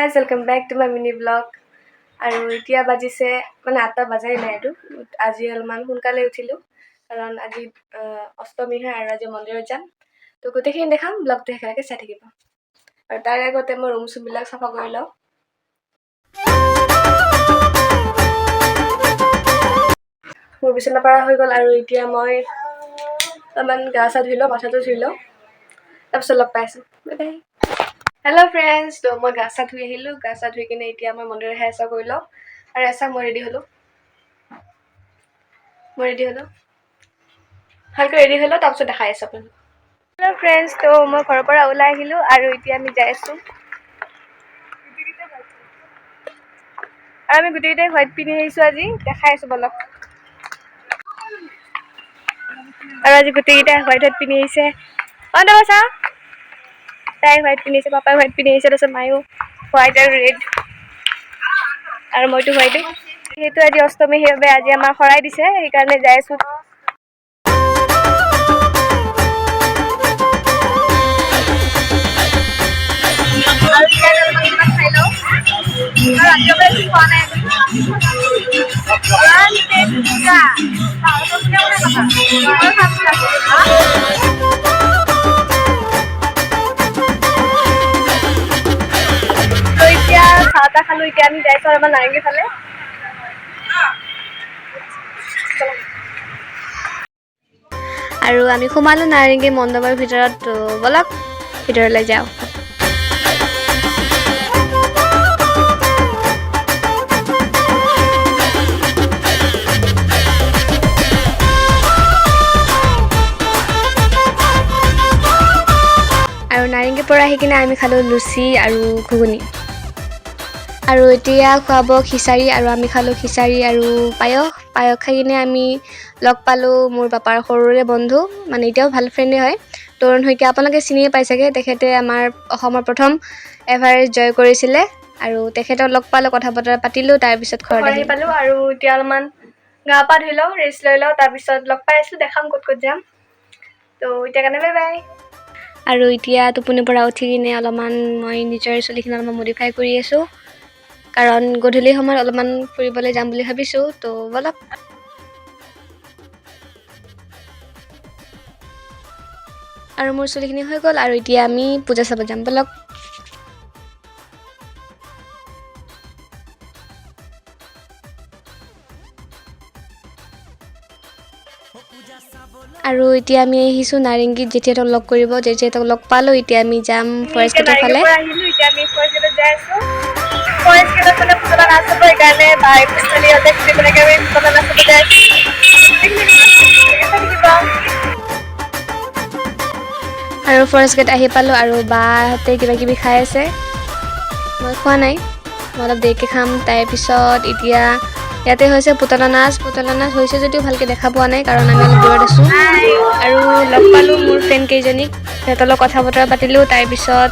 Guys welcome back to my mini blog. আৰু এতিয়া বাজিছে মানে 8টা বাজাই নাই আৰু আজি অলপমান সোনকালে উঠিলোঁ কাৰণ আজি অষ্টমী হয় আৰু আজি মন্দিৰত যাম। তো গোটেইখিনি দেখাম, ব্লগটো একেলগে চাই থাকিব। আৰু তাৰ আগতে মই ৰুম চুমবিলাক চাফা কৰি লওঁ। মোৰ বিচনা পৰা হৈ গ'ল আৰু এতিয়া মই অলপমান গা চা ধুই লওঁ, মাথাটো ধুই লওঁ, তাৰপিছত লগ পাই আছোঁ। Bye bye. হেল্ল' ফ্ৰেণ্ডছ, তো মই গা চা ধুই আহিলোঁ। গা চা ধুই কিনে এতিয়া মই মন্দিৰৰ সেৱা চেৱা কৰি লওঁ। আৰু মই ৰেডি হ'লোঁ, ভালকৈ ৰেডি হৈ লওঁ, তাৰপিছত দেখাই আছোঁ আপোনালোকক। হেল্ল' ফ্ৰেণ্ডছ, তো মই ঘৰৰ পৰা ওলাই আহিলোঁ আৰু এতিয়া আমি যাই আছোঁ। আৰু আমি গোটেইকেইটাই হোৱাইট পিন্ধি আহিছোঁ আজি, দেখাই আছোঁ বলক। আৰু আজি গোটেইকেইটাই হোৱাইট পিন্ধি আহিছে। চা তাই হোৱাইট পিন্ধিছে, পাপাই হোৱাইট পিন্ধি আহিছে, তাৰপিছত মায়ো হোৱাইট আৰু ৰেড, আৰু মইতো হোৱাইটে। যিহেতু আজি অষ্টমী, সেইবাবে আজি আমাৰ শৰাই দিছে, সেইকাৰণে যাই আছোঁ। চাহ খালো, এতিয়া আমি যাইছো আমাৰ নাৰেংগী ফালে। আৰু আমি সোমালো নাৰেংগী মণ্ডপৰ ভিতৰত, তো বলক ভিতৰলৈ যাওঁ। আৰু নাৰেংগীৰ পৰা আহি কিনে আমি খালোঁ লুচি আৰু ঘুগুনি। আৰু এতিয়া খুৱাব খিচাৰী, আৰু আমি খালোঁ খিচাৰী আৰু পায়স খাই কিনে আমি লগ পালোঁ মোৰ পাপাৰ সৰুৰে বন্ধু, মানে এতিয়াও ভাল ফ্ৰেণ্ডে হয়, তৰুণ শইকীয়া। আপোনালোকে চিনিয়ে পাই চাগে, তেখেতে আমাৰ অসমৰ প্ৰথম এভাৰেষ্ট জয় কৰিছিলে। আৰু তেখেতক লগ পালোঁ, কথা বতৰা পাতিলোঁ, তাৰপিছত ঘৰত আহি পালোঁ। আৰু এতিয়া অলপমান গা পা ধুই লওঁ, ৰেষ্ট লৈ লওঁ, তাৰপিছত লগ পাই আছোঁ, দেখাম ক'ত ক'ত যাম। তো এতিয়া কাৰণে বাই বাই। আৰু এতিয়া টোপনিৰ পৰা উঠি কিনে অলপমান মই নিজৰ চুলিখিনি অলপমান মডিফাই কৰি আছোঁ, কাৰণ গধূলি সময়ত অলপমান ফুৰিবলৈ যাম বুলি ভাবিছোঁ। তো বলক। আৰু মোৰ চুলিখিনি হৈ গ'ল, আৰু এতিয়া আমি পূজা চাব যাম, বলক। আৰু এতিয়া আমি আহিছোঁ নাৰেংগীত, জেঠিহঁতক লগ কৰিব। জেঠিহঁতক লগ পালোঁ, এতিয়া আমি যাম ফৰেষ্ট গেটৰ ফালে। এতিয়া আমি ফৰেষ্ট গেটত যাই আছোঁ। ফৰেষ্ট গেটত মানে পুতলা নাচ হ'ব, সেইকাৰণে বাই পিছফালে পুতলা নাচিব যাই আছোঁ। আৰু ফৰেষ্ট গেট আহি পালোঁ, আৰু বাহঁতে কিবা কিবি খাই আছে, মই খোৱা নাই, মই অলপ দেৰিকৈ খাম। তাৰপিছত এতিয়া ইয়াতে হৈছে পুতলা নাচ হৈছে যদিও ভালকৈ দেখা পোৱা নাই, কাৰণ আমি অলপ দূৰত আছোঁ। আৰু লগ পালোঁ মোৰ ফ্ৰেণ্ড কেইজনীক, সিহঁতৰ লগত কথা বতৰা পাতিলোঁ, তাৰপিছত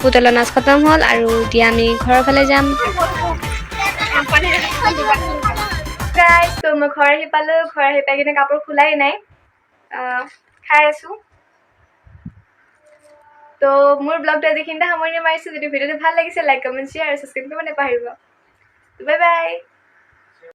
পুতলা নাচ খতম হ'ল, আৰু এতিয়া আমি ঘৰৰ ফালে যাম। গাইজ, তো মই ঘৰ আহি পালোঁ। ঘৰ আহি পাই কিনে কাপোৰ খোলাই নাই, খাই আছোঁ। তো মোৰ ব্লগটো আজি এইখিনিতে সামৰণি মাৰিছোঁ। যদি ভিডিঅ'টো ভাল লাগিছে, লাইক, কমেণ্ট, শ্বেয়াৰ আৰু ছাবস্ক্ৰাইব কৰিব নাপাহৰিব। Bye bye.